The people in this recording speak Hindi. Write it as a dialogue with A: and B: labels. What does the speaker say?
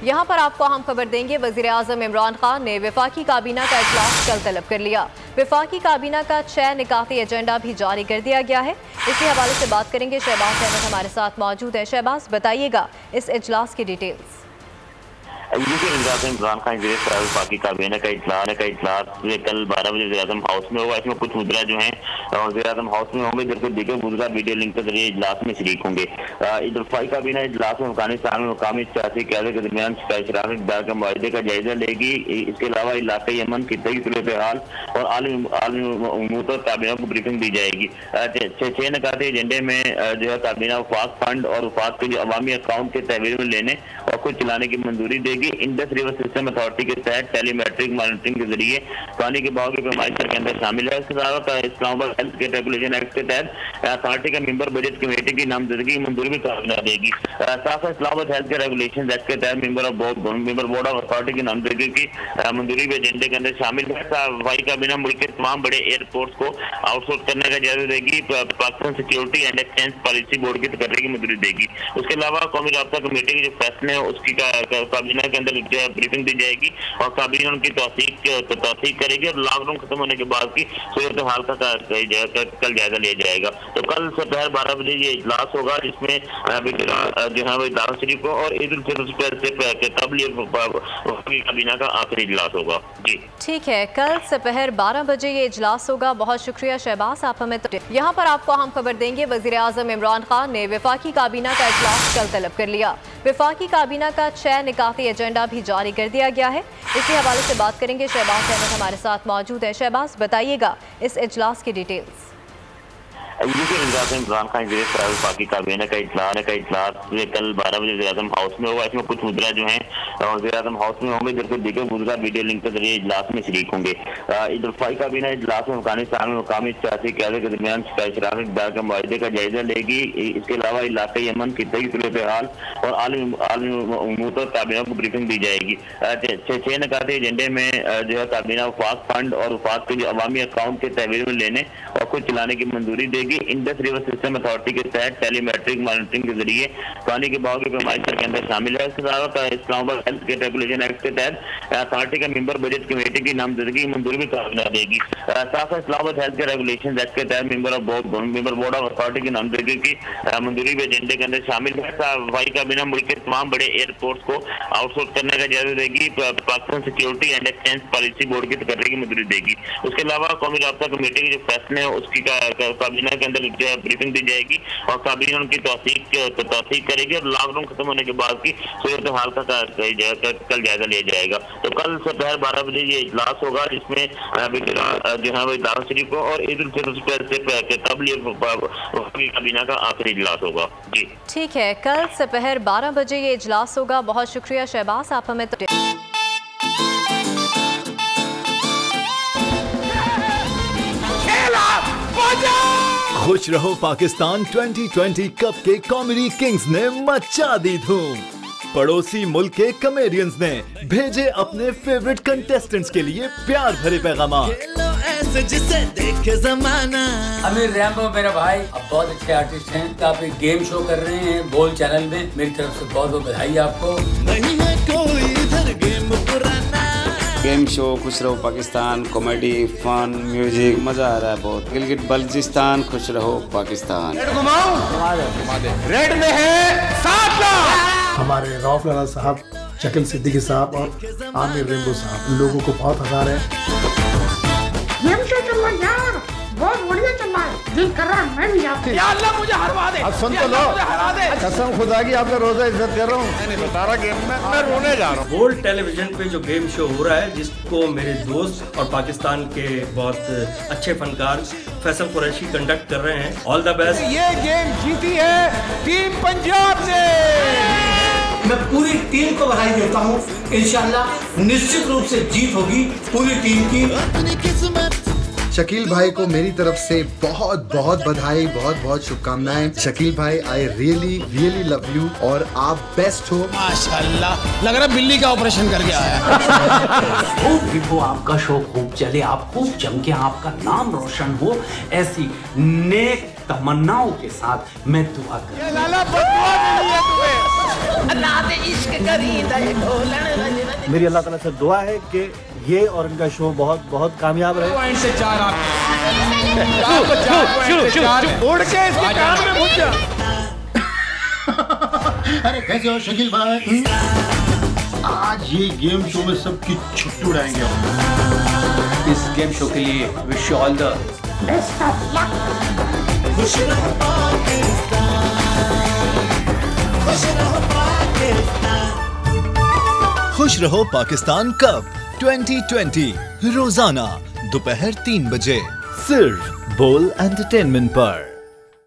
A: यहाँ पर आपको हम खबर देंगे, वज़ीर आज़म इमरान खान ने वफाकी काबीना का इजलास कल तलब कर लिया। वफाकी काबीना का 6 निकाती एजेंडा भी जारी कर दिया गया है। इसी हवाले से बात करेंगे, शहबाज अहमद हमारे साथ मौजूद है। शहबाज, बताइएगा इस इजलास की डिटेल्स।
B: इमरान खान वफाकी काबीना का इजलास कल 12 बजे वज़ीर-ए-आज़म हाउस में होगा। इसमें कुछ मुद्रा जो है वज़ीर-ए-आज़म हाउस में होंगे, जबकि दीगर मुद्रा वीडियो लिंक के जरिए इजलास में शरीक होंगे। वफाकी काबीना इजलास में अफगानिस्तान में मकामी सियासी क़यादत के दरमियान शराकत इक़दार के मुआहदे का जायजा लेगी। इसके अलावा इलाक़ाई अमन, खित्ते की सूरत हाल और आलमी उमूर पर काबीना को ब्रीफिंग दी जाएगी। 6 निकाती एजेंडे में जो है काबीना वफाक फंड और वफाक के जो अवामी अकाउंट के तहवील में लेने और खुद चलाने की मंजूरी देगी। इंडस रिवर सिस्टम अथॉरिटी के तहत टेलीमेट्रिक मॉनिटरिंग के जरिए पानी के बहाव की पैमाइश के अंदर शामिल है। इसके अलावा Islamabad health care regulation act के तहत अथॉरिटी का मेंबर बजट कमेटी की नामजदगी की मंजूरी भी काबीना देगी। साथ Islamabad health care regulation act के तहत मेंबर बोर्ड ऑफ अथॉरिटी की नामजदगी की मंजूरी भी एजेंडे के अंदर शामिल है। वफाकी काबीना मुल्क के तमाम बड़े एयरपोर्ट्स को आउटसोर्स करने का जायजा देगी। Pakistan security and exchange policy board की तकर्री की मंजूरी देगी। उसके अलावा कौमी राब्ता कमेटी के जो फैसले हैं उसकी काबीना के अंदर ब्रीफिंग दी जाएगी और काबीना उनकी तौसीक करेगी और लॉकडाउन खत्म होने के बाद की सूरत हाल का कल जायजा लिया जाएगा। तो कल दोपहर 12 बजे ये इजलास होगा, जिसमें जो है वो दावत शरीफ को और ईद उल फितर से कबल काबीना का आखिरी इजलास होगा। जी
A: ठीक है, कल दोपहर 12 बजे ये इजलास होगा। बहुत शुक्रिया शहबाज, आप हमें यहाँ पर आपको हम खबर देंगे, वज़ीर आज़म इमरान खान ने वफाकी काबीना का इजलास कल तलब कर लिया। वफाकी काबीना का 6 निकाती एजेंडा भी जारी कर दिया गया है। इसी हवाले से बात करेंगे, शहबाज अहमद हमारे साथ मौजूद है। शहबाज, बताइएगा इस इजलास की डिटेल्स।
B: इमरान खान वफाकी काबीना का इजलास कल 12 बजे वज़ीर-ए-आज़म हाउस में होगा। इसमें कुछ मुद्रा जो है वज़ीर-ए-आज़म हाउस में होंगे, जबकि दीगर मुद्रा वीडियो लिंक के जरिए इजलास में शरीक होंगे। वफाकी काबीना इजलास में अफगानिस्तान में मकामी सियासी क़यादत के दरमियान शराकत इक़दार के मुआहदे का जायजा लेगी। इसके अलावा इलाक़ाई अमन, खित्ते की सूरत हाल और आलमी उमूर पर काबीना को ब्रीफिंग दी जाएगी। 6 निकाती एजेंडे में जो है काबीना वफाक फंड और वफाक के जो अवामी अकाउंट के तहवील में लेने और खुद चलाने की मंजूरी देगी। इंडस रिवर सिस्टम अथॉरिटी के तहत टेलीमेट्रिक मॉनिटरिंग के जरिए पानी के बहाव की पैमाइश के अंदर शामिल है। इसके अलावा Islamabad health care regulation act के तहत अथॉरिटी का मेंबर बजट कमेटी की नामजदगी की मंजूरी भी काबीना देगी। साथ Islamabad health care regulation act के तहत मेंबर बोर्ड ऑफ अथॉरिटी की नामजदगी की मंजूरी भी एजेंडे के अंदर शामिल है। वफाकी काबीना मुल्क के तमाम बड़े एयरपोर्ट्स को आउटसोर्स करने का जायजा देगी। Pakistan security and exchange policy board की तकर्री की मंजूरी देगी। उसके अलावा कौमी राब्ता कमेटी के जो फैसले हैं उसकी काबीना के अंदर ब्रीफिंग दी जाएगी और काबीना उनकी तौसीक करेगी और लॉकडाउन खत्म होने के बाद की सूरत हाल का कल जायजा लिया जाएगा। तो कल दोपहर 12 बजे ये इजलास होगा, जिसमें जो है वो दावत शरीफ को और ईद उल फितर से कबल काबीना का आखिरी इजलास होगा। जी
A: ठीक है, कल दोपहर 12 बजे ये इजलास होगा। बहुत शुक्रिया शहबाज, आप हमें
C: खुश रहो पाकिस्तान 2020 कप के कॉमेडी किंग्स ने मचा दी धूम। पड़ोसी मुल्क के कॉमेडियंस ने भेजे अपने फेवरेट कंटेस्टेंट्स के लिए प्यार भरे पैगामात।
D: जिसे देखे जमाना।
E: अमीर रैम्बो मेरा भाई अब बहुत अच्छे आर्टिस्ट हैं। आप एक गेम शो कर रहे हैं बोल चैनल में, मेरी तरफ से बहुत बहुत बधाई आपको।
D: नहीं है कोई इधर गेम पुराना।
F: गेम शो खुश रहो पाकिस्तान, कॉमेडी, फन, म्यूजिक, मजा आ रहा है बहुत। गिलगित बल्चिस्तान खुश रहो पाकिस्तान।
G: रेड में है 7 लाख।
H: हमारे रऊफ लाला साहब, शकील सिद्दीकी साहब और आमिर रैम्बो साहब, लोगों को बहुत हंसा रहे हैं।
I: गेम शो चल रहा है यार, बहुत बढ़िया चल रहा है। दिल कर रहा है मैं भी आपके।
G: या अल्लाह मुझे हरवा दे।
H: अब सुन तो लो, कसम खुदा की आपका रोजा इज्जत कर रहा हूँ।
G: नहीं बता रहा गेम में मैं रोने जा रहा हूँ।
J: बोल्ड टेलीविजन पे जो गेम शो हो रहा है, जिसको मेरे दोस्त और पाकिस्तान के बहुत अच्छे फनकार फैसल कुरैशी कंडक्ट कर रहे हैं। All the best.
G: ये गेम जीती है टीम पंजाब ने।
K: मैं पूरी टीम को बधाई देता हूँ। इंशाल्लाह निश्चित रूप से जीत होगी पूरी टीम की।
D: अपनी किस्मत।
L: शकील भाई को मेरी तरफ से बहुत बहुत बधाई, बहुत बहुत शुभकामनाएं। शकील भाई, I really really love you और आप बेस्ट हो।
G: माशाल्लाह, लग रहा है बिल्ली का ऑपरेशन करके आया।
M: खूब वो आपका शो खूब चले, आप खूब चमके, आपका नाम रोशन हो, ऐसी नेक तमन्नाओं के साथ मैं दुआ करता हूं।
G: लाला बदुआ मिली है तुम्हें।
N: मेरी अल्लाह ताला से दुआ है कि ये और इनका शो बहुत बहुत कामयाब रहे।
G: पॉइंट से 4 उड़ के इसके कान में घुस जा।
H: अरे कैसे हो शकील भाई? आज ये गेम शो में सबकी छुट्टी उड़ाएंगे हम।
M: इस गेम शो के लिए wish you all the
I: best of luck.
D: खुश रहो पाकिस्तान, खुश रहो पाकिस्तान।
C: खुश रहो पाकिस्तान कप 2020 रोजाना दोपहर 3 बजे सिर्फ बोल एंटरटेनमेंट पर।